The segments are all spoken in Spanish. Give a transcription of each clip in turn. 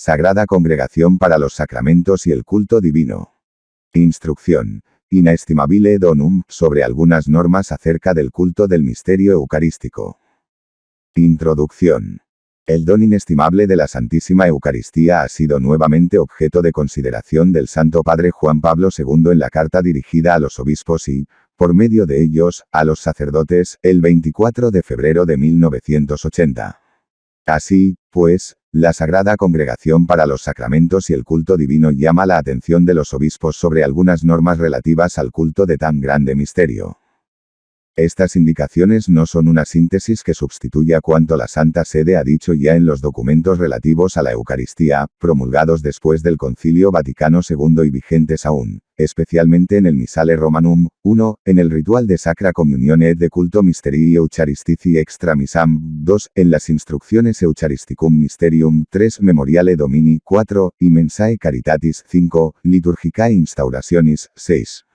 Sagrada Congregación para los Sacramentos y el Culto Divino. Instrucción. Inestimabile donum, sobre algunas normas acerca del culto del misterio eucarístico. Introducción. El don inestimable de la Santísima Eucaristía ha sido nuevamente objeto de consideración del Santo Padre Juan Pablo II en la carta dirigida a los obispos y, por medio de ellos, a los sacerdotes, el 24 de febrero de 1980. Así, pues, la Sagrada Congregación para los Sacramentos y el Culto Divino llama la atención de los obispos sobre algunas normas relativas al culto de tan grande misterio. Estas indicaciones no son una síntesis que sustituya cuanto la Santa Sede ha dicho ya en los documentos relativos a la Eucaristía, promulgados después del Concilio Vaticano II y vigentes aún, especialmente en el Missale Romanum, 1, en el ritual de Sacra Communione et de Culto Mysterii Eucharistici Extra Missam, 2, en las Instrucciones Eucharisticum Mysterium, 3, Memoriale Domini, 4, y Mensae Caritatis, 5, Liturgicae Instaurationis, 6.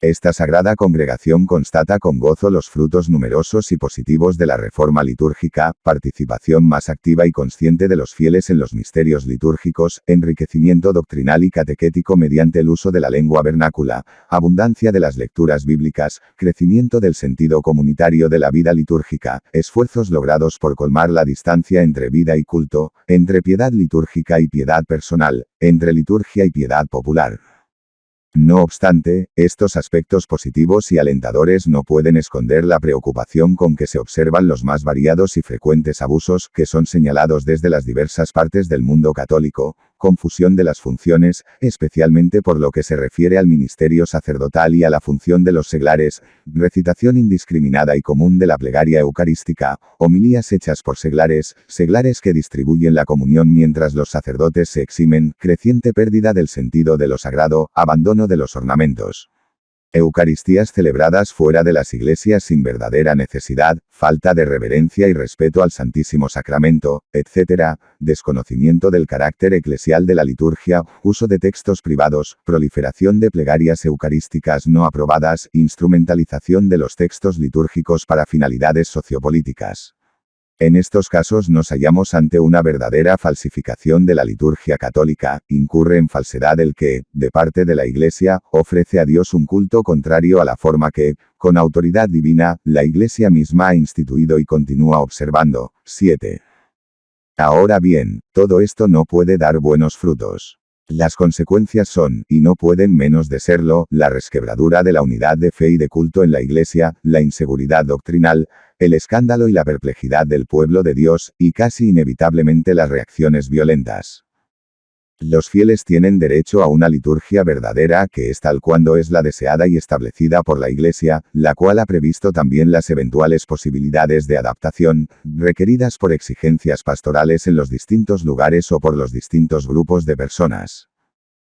Esta sagrada congregación constata con gozo los frutos numerosos y positivos de la reforma litúrgica, participación más activa y consciente de los fieles en los misterios litúrgicos, enriquecimiento doctrinal y catequético mediante el uso de la lengua vernácula, abundancia de las lecturas bíblicas, crecimiento del sentido comunitario de la vida litúrgica, esfuerzos logrados por colmar la distancia entre vida y culto, entre piedad litúrgica y piedad personal, entre liturgia y piedad popular. No obstante, estos aspectos positivos y alentadores no pueden esconder la preocupación con que se observan los más variados y frecuentes abusos que son señalados desde las diversas partes del mundo católico, confusión de las funciones, especialmente por lo que se refiere al ministerio sacerdotal y a la función de los seglares, recitación indiscriminada y común de la plegaria eucarística, homilías hechas por seglares que distribuyen la comunión mientras los sacerdotes se eximen, creciente pérdida del sentido de lo sagrado, abandono de los ornamentos. Eucaristías celebradas fuera de las iglesias sin verdadera necesidad, falta de reverencia y respeto al Santísimo Sacramento, etc., desconocimiento del carácter eclesial de la liturgia, uso de textos privados, proliferación de plegarias eucarísticas no aprobadas, instrumentalización de los textos litúrgicos para finalidades sociopolíticas. En estos casos nos hallamos ante una verdadera falsificación de la liturgia católica, incurre en falsedad el que, de parte de la Iglesia, ofrece a Dios un culto contrario a la forma que, con autoridad divina, la Iglesia misma ha instituido y continúa observando. 7. Ahora bien, todo esto no puede dar buenos frutos. Las consecuencias son, y no pueden menos de serlo, la resquebradura de la unidad de fe y de culto en la Iglesia, la inseguridad doctrinal, el escándalo y la perplejidad del pueblo de Dios, y casi inevitablemente las reacciones violentas. Los fieles tienen derecho a una liturgia verdadera que es tal cuando es la deseada y establecida por la Iglesia, la cual ha previsto también las eventuales posibilidades de adaptación, requeridas por exigencias pastorales en los distintos lugares o por los distintos grupos de personas.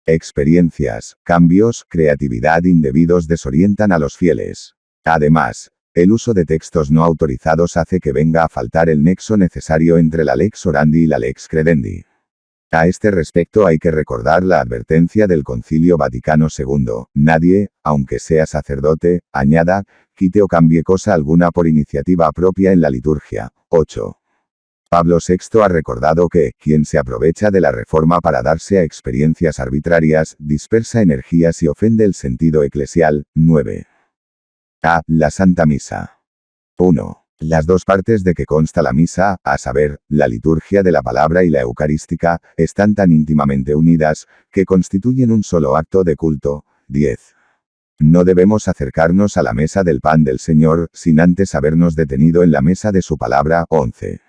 Experiencias, cambios, creatividad indebidos desorientan a los fieles. Además, el uso de textos no autorizados hace que venga a faltar el nexo necesario entre la lex orandi y la lex credendi. A este respecto hay que recordar la advertencia del Concilio Vaticano II, nadie, aunque sea sacerdote, añada, quite o cambie cosa alguna por iniciativa propia en la liturgia. 8. Pablo VI ha recordado que, quien se aprovecha de la reforma para darse a experiencias arbitrarias, dispersa energías y ofende el sentido eclesial. 9. A. La Santa Misa. 1. Las dos partes de que consta la misa, a saber, la liturgia de la palabra y la eucarística, están tan íntimamente unidas, que constituyen un solo acto de culto. 10. No debemos acercarnos a la mesa del pan del Señor, sin antes habernos detenido en la mesa de su palabra. 11.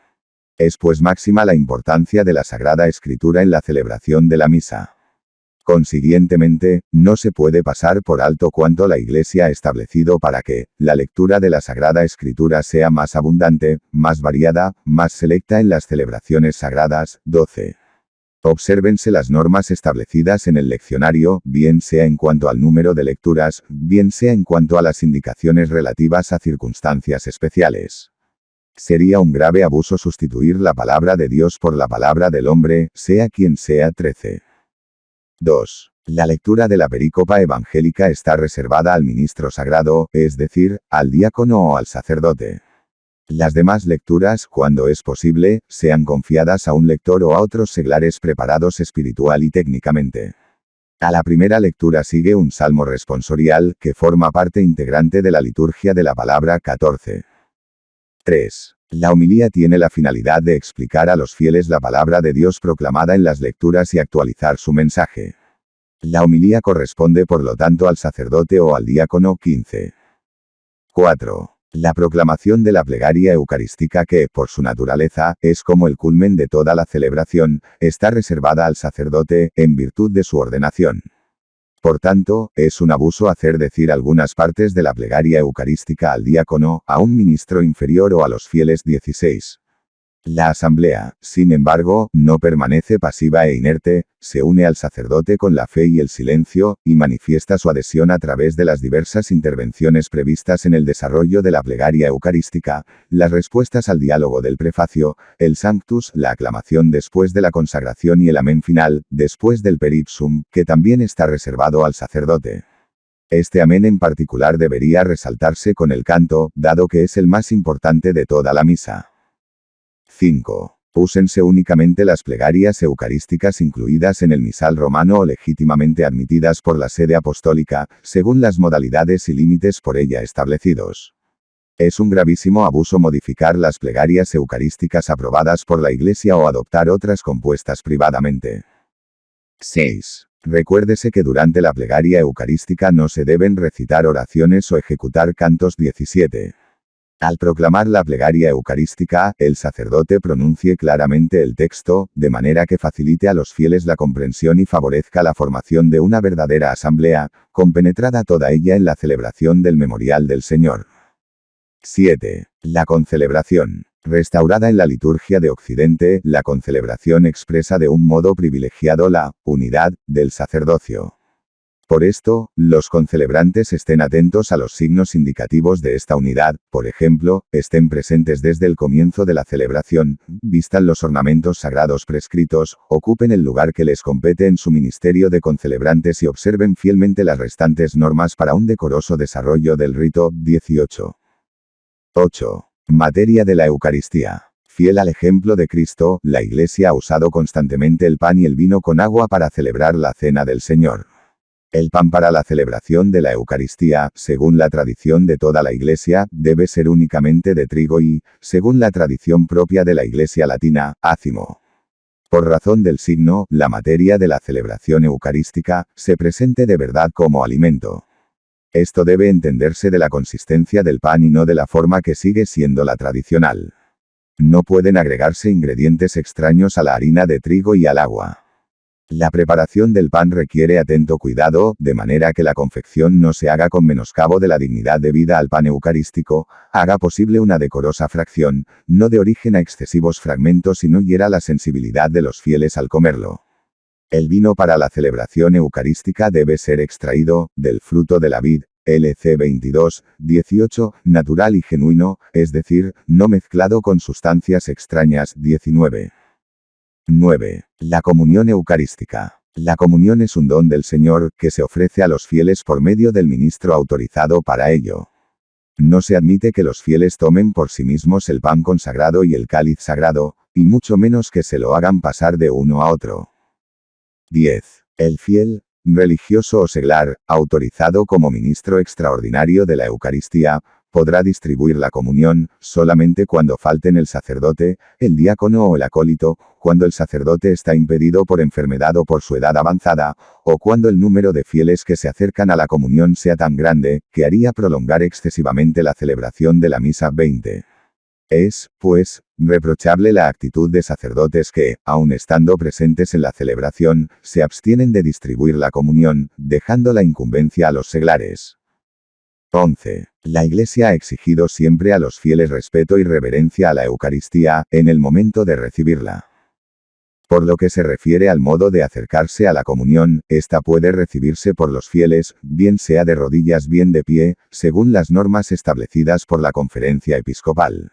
Es pues máxima la importancia de la Sagrada Escritura en la celebración de la misa. Consiguientemente, no se puede pasar por alto cuanto la Iglesia ha establecido para que, la lectura de la Sagrada Escritura sea más abundante, más variada, más selecta en las celebraciones sagradas. 12. Obsérvense las normas establecidas en el leccionario, bien sea en cuanto al número de lecturas, bien sea en cuanto a las indicaciones relativas a circunstancias especiales. Sería un grave abuso sustituir la palabra de Dios por la palabra del hombre, sea quien sea. 13. 2. La lectura de la perícopa evangélica está reservada al ministro sagrado, es decir, al diácono o al sacerdote. Las demás lecturas, cuando es posible, sean confiadas a un lector o a otros seglares preparados espiritual y técnicamente. A la primera lectura sigue un salmo responsorial, que forma parte integrante de la liturgia de la palabra 14. 3. La homilía tiene la finalidad de explicar a los fieles la palabra de Dios proclamada en las lecturas y actualizar su mensaje. La homilía corresponde por lo tanto al sacerdote o al diácono. 15. 4. La proclamación de la plegaria eucarística que, por su naturaleza, es como el culmen de toda la celebración, está reservada al sacerdote, en virtud de su ordenación. Por tanto, es un abuso hacer decir algunas partes de la plegaria eucarística al diácono, a un ministro inferior o a los fieles. 16. La asamblea, sin embargo, no permanece pasiva e inerte, se une al sacerdote con la fe y el silencio, y manifiesta su adhesión a través de las diversas intervenciones previstas en el desarrollo de la plegaria eucarística, las respuestas al diálogo del prefacio, el Sanctus, la aclamación después de la consagración y el amén final, después del peripsum, que también está reservado al sacerdote. Este amén en particular debería resaltarse con el canto, dado que es el más importante de toda la misa. 5. Úsense únicamente las plegarias eucarísticas incluidas en el misal romano o legítimamente admitidas por la sede apostólica, según las modalidades y límites por ella establecidos. Es un gravísimo abuso modificar las plegarias eucarísticas aprobadas por la Iglesia o adoptar otras compuestas privadamente. 6. Recuérdese que durante la plegaria eucarística no se deben recitar oraciones o ejecutar cantos. 17. Al proclamar la plegaria eucarística, el sacerdote pronuncie claramente el texto, de manera que facilite a los fieles la comprensión y favorezca la formación de una verdadera asamblea, compenetrada toda ella en la celebración del memorial del Señor. 7. La concelebración. Restaurada en la liturgia de Occidente, la concelebración expresa de un modo privilegiado la unidad del sacerdocio. Por esto, los concelebrantes estén atentos a los signos indicativos de esta unidad, por ejemplo, estén presentes desde el comienzo de la celebración, vistan los ornamentos sagrados prescritos, ocupen el lugar que les compete en su ministerio de concelebrantes y observen fielmente las restantes normas para un decoroso desarrollo del rito. 18. 8. Materia de la Eucaristía. Fiel al ejemplo de Cristo, la Iglesia ha usado constantemente el pan y el vino con agua para celebrar la cena del Señor. El pan para la celebración de la Eucaristía, según la tradición de toda la Iglesia, debe ser únicamente de trigo y, según la tradición propia de la Iglesia latina, ácimo. Por razón del signo, la materia de la celebración eucarística, se presente de verdad como alimento. Esto debe entenderse de la consistencia del pan y no de la forma que sigue siendo la tradicional. No pueden agregarse ingredientes extraños a la harina de trigo y al agua. La preparación del pan requiere atento cuidado, de manera que la confección no se haga con menoscabo de la dignidad debida al pan eucarístico, haga posible una decorosa fracción, no de origen a excesivos fragmentos y no hiera la sensibilidad de los fieles al comerlo. El vino para la celebración eucarística debe ser extraído, del fruto de la vid, LC 22, 18, natural y genuino, es decir, no mezclado con sustancias extrañas. 19. 9. La comunión eucarística. La comunión es un don del Señor, que se ofrece a los fieles por medio del ministro autorizado para ello. No se admite que los fieles tomen por sí mismos el pan consagrado y el cáliz sagrado, y mucho menos que se lo hagan pasar de uno a otro. 10. El fiel, religioso o seglar, autorizado como ministro extraordinario de la Eucaristía, podrá distribuir la comunión, solamente cuando falten el sacerdote, el diácono o el acólito, cuando el sacerdote está impedido por enfermedad o por su edad avanzada, o cuando el número de fieles que se acercan a la comunión sea tan grande, que haría prolongar excesivamente la celebración de la misa. 20. Es, pues, reprochable la actitud de sacerdotes que, aun estando presentes en la celebración, se abstienen de distribuir la comunión, dejando la incumbencia a los seglares. 11. La Iglesia ha exigido siempre a los fieles respeto y reverencia a la Eucaristía, en el momento de recibirla. Por lo que se refiere al modo de acercarse a la comunión, esta puede recibirse por los fieles, bien sea de rodillas bien de pie, según las normas establecidas por la Conferencia Episcopal.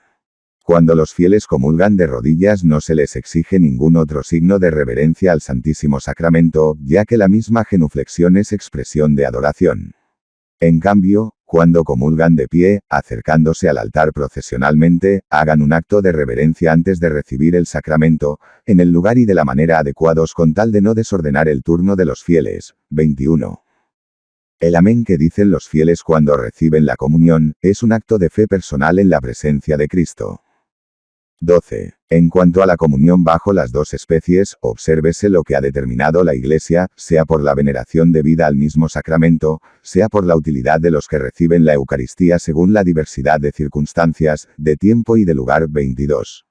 Cuando los fieles comulgan de rodillas no se les exige ningún otro signo de reverencia al Santísimo Sacramento, ya que la misma genuflexión es expresión de adoración. En cambio, cuando comulgan de pie, acercándose al altar procesionalmente, hagan un acto de reverencia antes de recibir el sacramento, en el lugar y de la manera adecuados con tal de no desordenar el turno de los fieles. 21. El amén que dicen los fieles cuando reciben la comunión, es un acto de fe personal en la presencia de Cristo. 12. En cuanto a la comunión bajo las dos especies, obsérvese lo que ha determinado la Iglesia, sea por la veneración debida al mismo sacramento, sea por la utilidad de los que reciben la Eucaristía según la diversidad de circunstancias, de tiempo y de lugar. 22.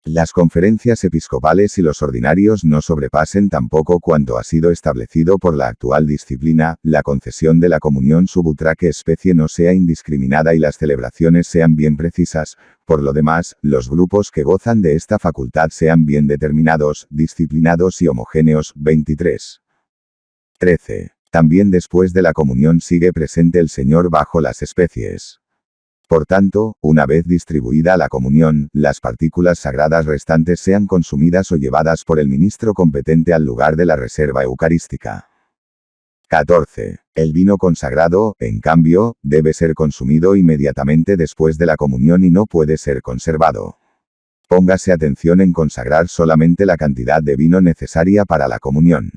Las conferencias episcopales y los ordinarios no sobrepasen tampoco cuanto ha sido establecido por la actual disciplina, la concesión de la comunión sub utraque especie no sea indiscriminada y las celebraciones sean bien precisas, por lo demás, los grupos que gozan de esta facultad sean bien determinados, disciplinados y homogéneos. 23. 13. También después de la comunión sigue presente el Señor bajo las especies. Por tanto, una vez distribuida la comunión, las partículas sagradas restantes sean consumidas o llevadas por el ministro competente al lugar de la reserva eucarística. 14. El vino consagrado, en cambio, debe ser consumido inmediatamente después de la comunión y no puede ser conservado. Póngase atención en consagrar solamente la cantidad de vino necesaria para la comunión.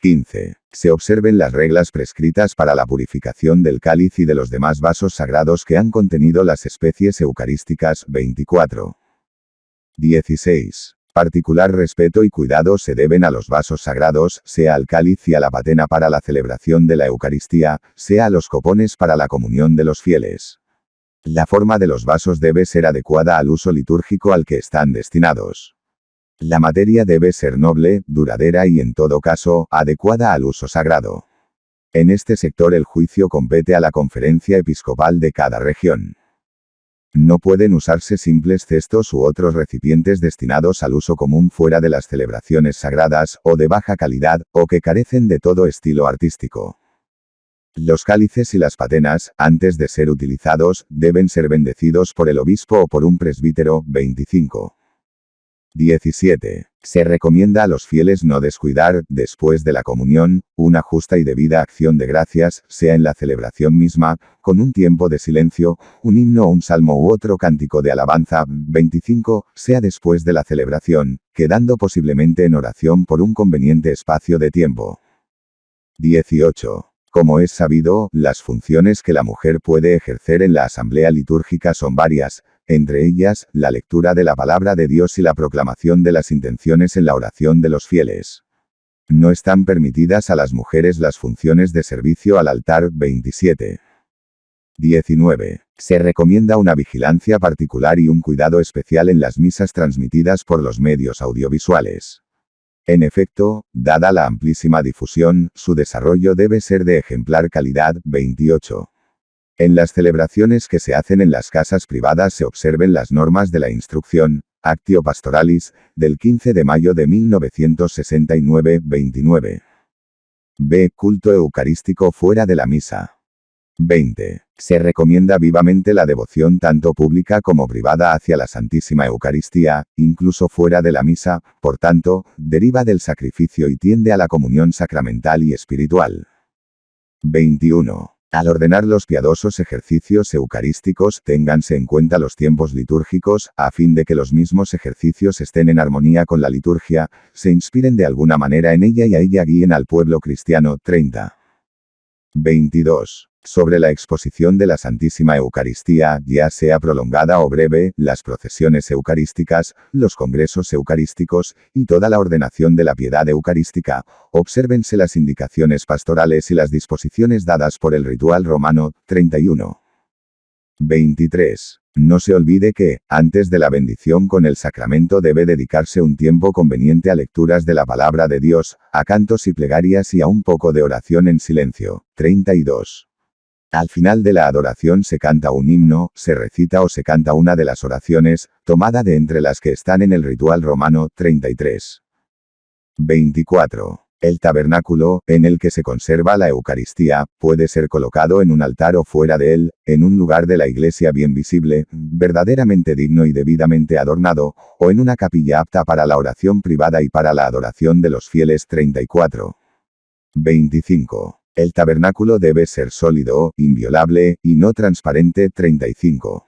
15. Se observen las reglas prescritas para la purificación del cáliz y de los demás vasos sagrados que han contenido las especies eucarísticas. 24. 16. Particular respeto y cuidado se deben a los vasos sagrados, sea al cáliz y a la patena para la celebración de la Eucaristía, sea a los copones para la comunión de los fieles. La forma de los vasos debe ser adecuada al uso litúrgico al que están destinados. La materia debe ser noble, duradera y en todo caso, adecuada al uso sagrado. En este sector el juicio compete a la conferencia episcopal de cada región. No pueden usarse simples cestos u otros recipientes destinados al uso común fuera de las celebraciones sagradas, o de baja calidad, o que carecen de todo estilo artístico. Los cálices y las patenas, antes de ser utilizados, deben ser bendecidos por el obispo o por un presbítero. 25. 17. Se recomienda a los fieles no descuidar, después de la comunión, una justa y debida acción de gracias, sea en la celebración misma, con un tiempo de silencio, un himno o un salmo u otro cántico de alabanza. 25. Sea después de la celebración, quedando posiblemente en oración por un conveniente espacio de tiempo. 18. Como es sabido, las funciones que la mujer puede ejercer en la asamblea litúrgica son varias, entre ellas, la lectura de la palabra de Dios y la proclamación de las intenciones en la oración de los fieles. No están permitidas a las mujeres las funciones de servicio al altar. 27. 19. Se recomienda una vigilancia particular y un cuidado especial en las misas transmitidas por los medios audiovisuales. En efecto, dada la amplísima difusión, su desarrollo debe ser de ejemplar calidad. 28. En las celebraciones que se hacen en las casas privadas se observen las normas de la instrucción, Actio Pastoralis, del 15 de mayo de 1969. 29. B. Culto eucarístico fuera de la misa. 20. Se recomienda vivamente la devoción tanto pública como privada hacia la Santísima Eucaristía, incluso fuera de la misa, por tanto, deriva del sacrificio y tiende a la comunión sacramental y espiritual. 21. Al ordenar los piadosos ejercicios eucarísticos, ténganse en cuenta los tiempos litúrgicos, a fin de que los mismos ejercicios estén en armonía con la liturgia, se inspiren de alguna manera en ella y a ella guíen al pueblo cristiano. 30. 22. Sobre la exposición de la Santísima Eucaristía, ya sea prolongada o breve, las procesiones eucarísticas, los congresos eucarísticos, y toda la ordenación de la piedad eucarística, obsérvense las indicaciones pastorales y las disposiciones dadas por el ritual romano. 31. 23. No se olvide que, antes de la bendición con el sacramento debe dedicarse un tiempo conveniente a lecturas de la palabra de Dios, a cantos y plegarias y a un poco de oración en silencio. 32. Al final de la adoración se canta un himno, se recita o se canta una de las oraciones, tomada de entre las que están en el ritual romano. 33. 24. El tabernáculo, en el que se conserva la Eucaristía, puede ser colocado en un altar o fuera de él, en un lugar de la iglesia bien visible, verdaderamente digno y debidamente adornado, o en una capilla apta para la oración privada y para la adoración de los fieles. 34. 25. El tabernáculo debe ser sólido, inviolable, y no transparente. 35.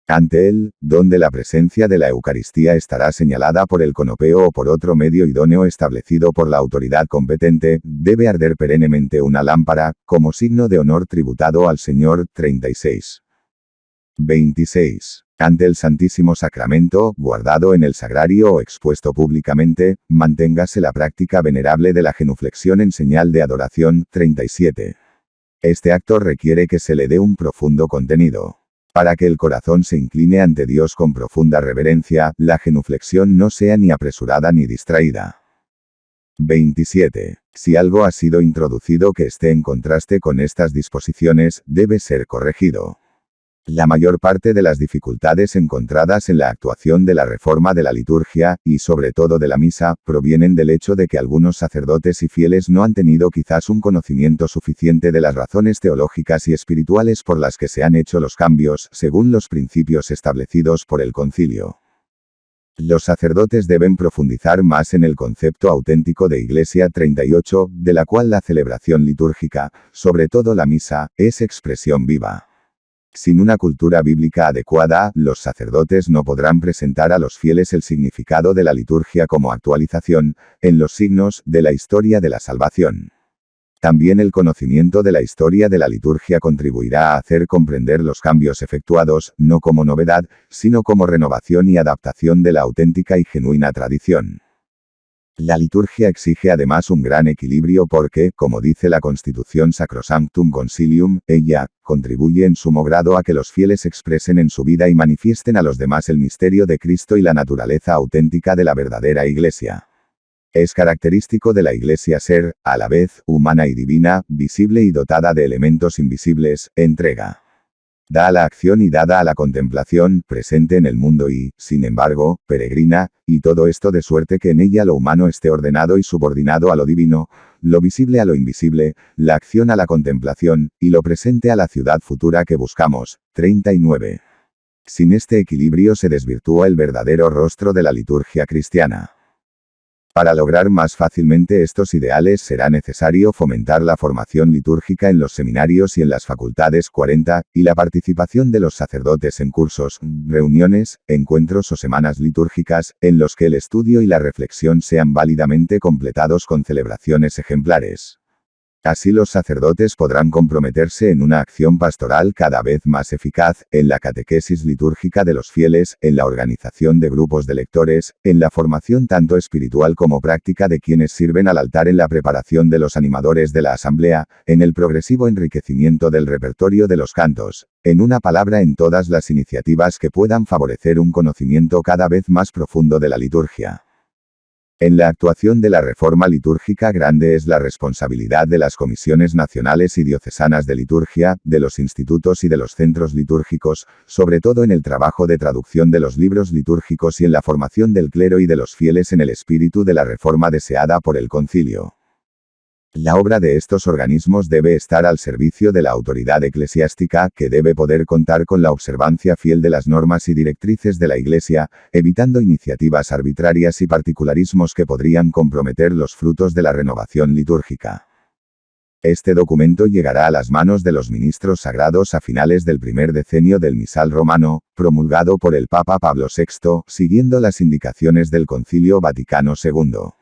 Ante él, donde la presencia de la Eucaristía estará señalada por el conopeo o por otro medio idóneo establecido por la autoridad competente, debe arder perennemente una lámpara, como signo de honor tributado al Señor. 36. 26. Ante el Santísimo Sacramento, guardado en el sagrario o expuesto públicamente, manténgase la práctica venerable de la genuflexión en señal de adoración. 37. Este acto requiere que se le dé un profundo contenido. Para que el corazón se incline ante Dios con profunda reverencia, la genuflexión no sea ni apresurada ni distraída. 27. Si algo ha sido introducido que esté en contraste con estas disposiciones, debe ser corregido. La mayor parte de las dificultades encontradas en la actuación de la reforma de la liturgia, y sobre todo de la misa, provienen del hecho de que algunos sacerdotes y fieles no han tenido quizás un conocimiento suficiente de las razones teológicas y espirituales por las que se han hecho los cambios, según los principios establecidos por el concilio. Los sacerdotes deben profundizar más en el concepto auténtico de Iglesia. 38, de la cual la celebración litúrgica, sobre todo la misa, es expresión viva. Sin una cultura bíblica adecuada, los sacerdotes no podrán presentar a los fieles el significado de la liturgia como actualización, en los signos, de la historia de la salvación. También el conocimiento de la historia de la liturgia contribuirá a hacer comprender los cambios efectuados, no como novedad, sino como renovación y adaptación de la auténtica y genuina tradición. La liturgia exige además un gran equilibrio porque, como dice la Constitución Sacrosanctum Concilium, ella contribuye en sumo grado a que los fieles expresen en su vida y manifiesten a los demás el misterio de Cristo y la naturaleza auténtica de la verdadera Iglesia. Es característico de la Iglesia ser, a la vez, humana y divina, visible y dotada de elementos invisibles, entrega. Da a la acción y dada a la contemplación, presente en el mundo y, sin embargo, peregrina, y todo esto de suerte que en ella lo humano esté ordenado y subordinado a lo divino, lo visible a lo invisible, la acción a la contemplación, y lo presente a la ciudad futura que buscamos. 39. Sin este equilibrio se desvirtúa el verdadero rostro de la liturgia cristiana. Para lograr más fácilmente estos ideales será necesario fomentar la formación litúrgica en los seminarios y en las facultades. 40, y la participación de los sacerdotes en cursos, reuniones, encuentros o semanas litúrgicas, en los que el estudio y la reflexión sean válidamente completados con celebraciones ejemplares. Así los sacerdotes podrán comprometerse en una acción pastoral cada vez más eficaz, en la catequesis litúrgica de los fieles, en la organización de grupos de lectores, en la formación tanto espiritual como práctica de quienes sirven al altar, en la preparación de los animadores de la asamblea, en el progresivo enriquecimiento del repertorio de los cantos, en una palabra, en todas las iniciativas que puedan favorecer un conocimiento cada vez más profundo de la liturgia. En la actuación de la reforma litúrgica grande es la responsabilidad de las comisiones nacionales y diocesanas de liturgia, de los institutos y de los centros litúrgicos, sobre todo en el trabajo de traducción de los libros litúrgicos y en la formación del clero y de los fieles en el espíritu de la reforma deseada por el concilio. La obra de estos organismos debe estar al servicio de la autoridad eclesiástica, que debe poder contar con la observancia fiel de las normas y directrices de la Iglesia, evitando iniciativas arbitrarias y particularismos que podrían comprometer los frutos de la renovación litúrgica. Este documento llegará a las manos de los ministros sagrados a finales del primer decenio del misal romano, promulgado por el Papa Pablo VI, siguiendo las indicaciones del Concilio Vaticano II.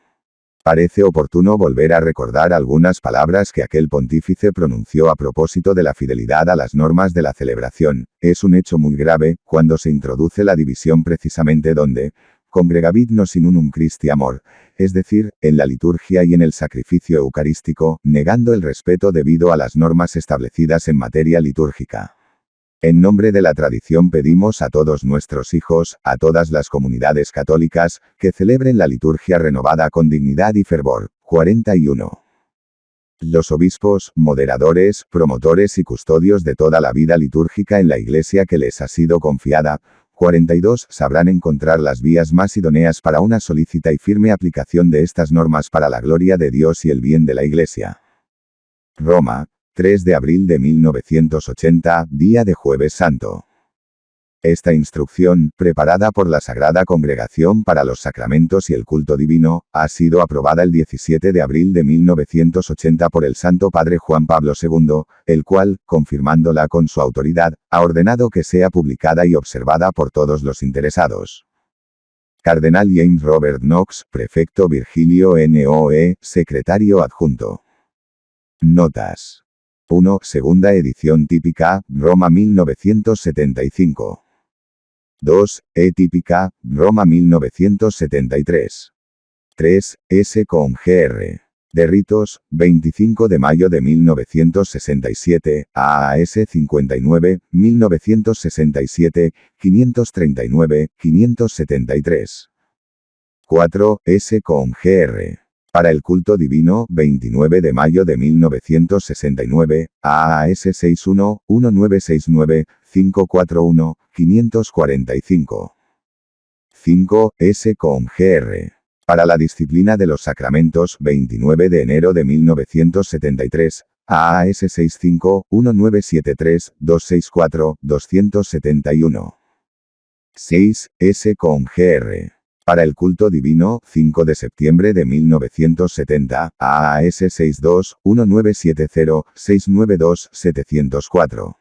Parece oportuno volver a recordar algunas palabras que aquel pontífice pronunció a propósito de la fidelidad a las normas de la celebración. Es un hecho muy grave, cuando se introduce la división precisamente donde, congregavit nos in unum Christi amor, es decir, en la liturgia y en el sacrificio eucarístico, negando el respeto debido a las normas establecidas en materia litúrgica. En nombre de la tradición pedimos a todos nuestros hijos, a todas las comunidades católicas, que celebren la liturgia renovada con dignidad y fervor. 41. Los obispos, moderadores, promotores y custodios de toda la vida litúrgica en la Iglesia que les ha sido confiada. 42. Sabrán encontrar las vías más idóneas para una solícita y firme aplicación de estas normas para la gloria de Dios y el bien de la Iglesia. Roma, 3 de abril de 1980, día de Jueves Santo. Esta instrucción, preparada por la Sagrada Congregación para los Sacramentos y el Culto Divino, ha sido aprobada el 17 de abril de 1980 por el Santo Padre Juan Pablo II, el cual, confirmándola con su autoridad, ha ordenado que sea publicada y observada por todos los interesados. Cardenal James Robert Knox, Prefecto Virgilio Noe, Secretario Adjunto. Notas. 1. Segunda edición típica, Roma 1975. 2. Típica, Roma 1973. 3. S. con Gr. De ritos, 25 de mayo de 1967, AAS 59, 1967, 539, 573. 4. S. con Gr. Para el culto divino, 29 de mayo de 1969, AAS 61, 1969, 541, 545. 5. S. con Gr. Para la disciplina de los sacramentos, 29 de enero de 1973, AAS 65, 1973, 264, 271. 6. S. con Gr. Para el culto divino, 5 de septiembre de 1970, AAS 62, 1970, 692, 704.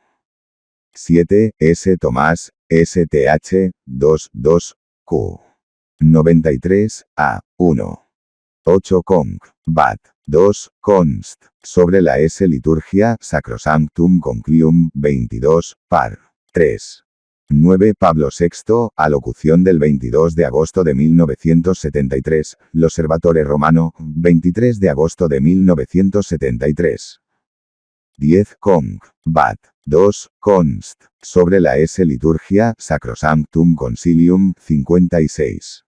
7. S. Tomás, STH, 22, Q. 93, A. 1. 8. Conc. Bat. 2. Const. Sobre la S. Liturgia, Sacrosanctum Concilium, 22, par. 3. 9. Pablo VI, alocución del 22 de agosto de 1973, L'Osservatore Romano, 23 de agosto de 1973. 10. Conc. Bat. 2. Const. Sobre la S. Liturgia, Sacrosanctum Concilium, 56.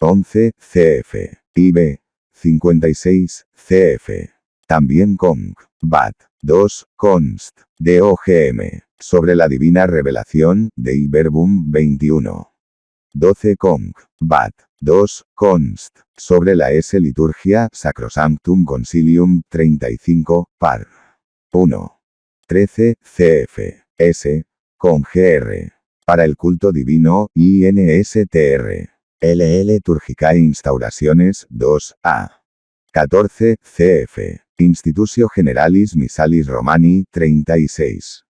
11. Cf. Ib. 56, cf. También Conc. Bat. 2. Const. DOGM. Sobre la Divina Revelación, Dei Verbum, 21. 12. Conc. Bat. 2. Const. Sobre la S. Liturgia, Sacrosanctum Concilium, 35, par. 1. 13. Cf. S. con Gr. Para el culto divino, INSTR. LL Turgicae Instauraciones, 2, A. 14. Cf. Institutio Generalis Missalis Romani, 36.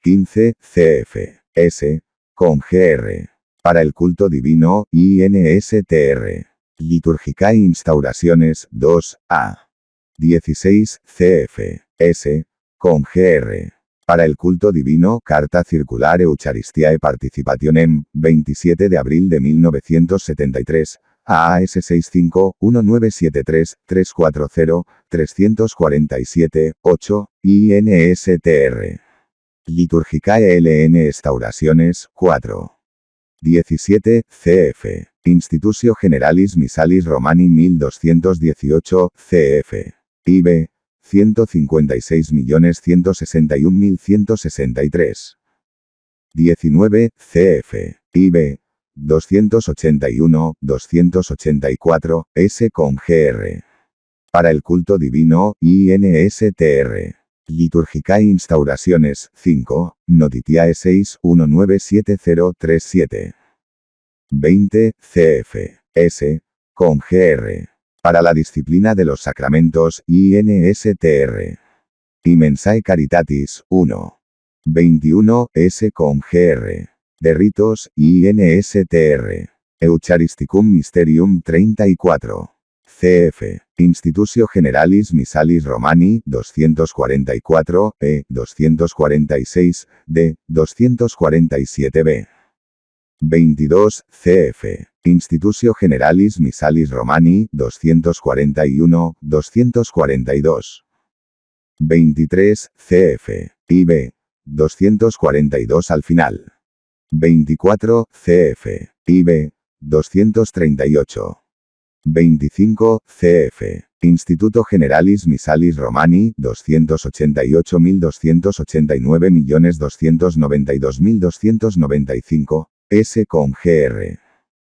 15. Cf. S. con Gr. Para el culto divino, INSTR. Liturgicae Instauraciones, 2, A. 16. Cf. S. con Gr. Para el culto divino, Carta Circular Eucharistiae Participationem, 27 de abril de 1973, AAS 65, 1973, 340, 347, 8, INSTR. Liturgicae LN Instauraciones, 4. 17. Cf. Institutio Generalis Missalis Romani 1218, cf. Ib. 156.161.163. 19. Cf. Ib. 281, 284, S. con Gr. Para el culto divino, INSTR. Liturgicae Instauraciones, 5, Notitiae 6, 197037. 20. Cf. S. con Gr. Para la disciplina de los sacramentos, INSTR. Immensae Caritatis, 1. 21. S. con Gr. De ritos, INSTR. Eucharisticum Mysterium 34. Cf. Institutio Generalis Missalis Romani, 244, 246, D, 247b. 22. Cf. Institutio Generalis Missalis Romani, 241, 242. 23. Cf. Ib. 242 al final. 24. Cf. Ib. 238. 25. Cf. Instituto Generalis Missalis Romani, 288.289.292.295, S. con Gr.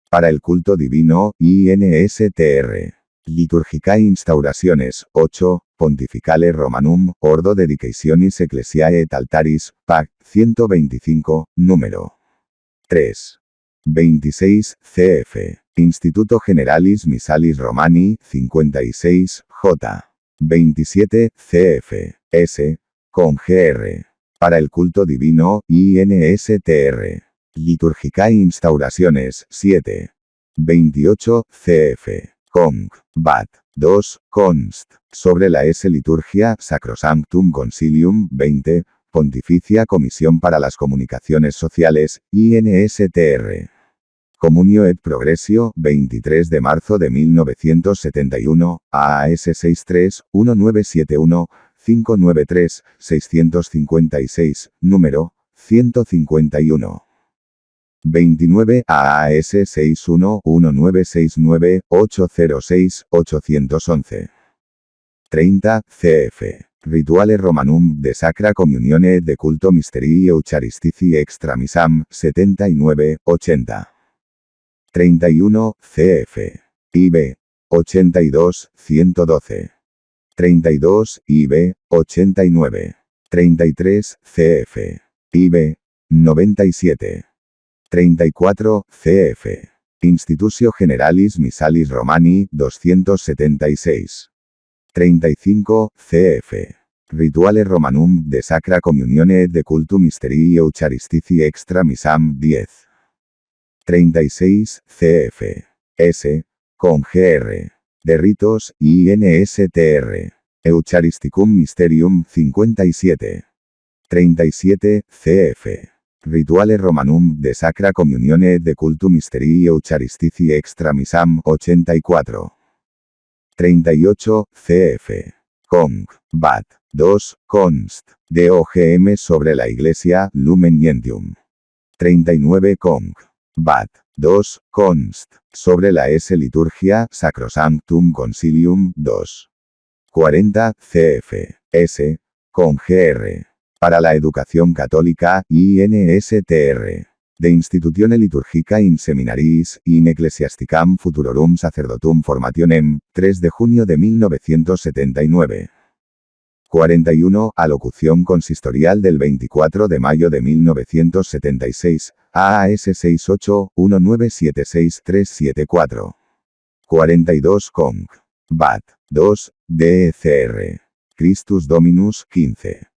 Para el culto divino, INSTR. Liturgicae Instauraciones, 8, Pontificale Romanum, Ordo Dedicationis Ecclesiae et Altaris, Pac. 125, número 3. 26, cf. Instituto Generalis Missalis Romani, 56, J. 27, cf. S. Con gr. Para el culto divino, INSTR. Liturgicae Instauraciones, 7. 28, cf. Cong. Bat. 2, const. Sobre la S. Liturgia, Sacrosanctum Concilium, 20. Pontificia Comisión para las Comunicaciones Sociales, INSTR. Comunio et Progressio, 23 de marzo de 1971, AAS 63-1971-593-656, número 151. 29 AAS 61-1969-806-811. 30 CF. Rituale Romanum de Sacra Communione de Culto Mysterii Eucharistici Extra Missam, 79-80. 31 CF. IB. 82-112. 32 IB. 89. 33 CF. IB. 97. 34 CF. Institutio Generalis Missalis Romani, 276. 35 CF. Rituale Romanum de Sacra Communione de Cultum Mysterii Eucharistici Extra Missam, 10. 36 CF. S. Con gr. De ritos, INSTR. Eucharisticum Mysterium, 57. 37 CF. Rituale Romanum de Sacra Communione de Cultum Mysterii Eucharistici Extra Missam, 84. 38 CF. Cong. Bat. 2. Const. DOGM sobre la Iglesia, Lumen Gentium. 39 Cong. Bat. 2. Const. Sobre la S. Liturgia, Sacrosanctum Concilium, 2. 40 CF. S. Con gr. Para la Educación Católica, INSTR. De Institutione Liturgica in Seminaris, in Ecclesiasticam Futurorum Sacerdotum Formationem, 3 de junio de 1979. 41. Alocución consistorial del 24 de mayo de 1976, AAS 68-1976-374. 42 Cong. Bat. 2, DECR. Christus Dominus, 15.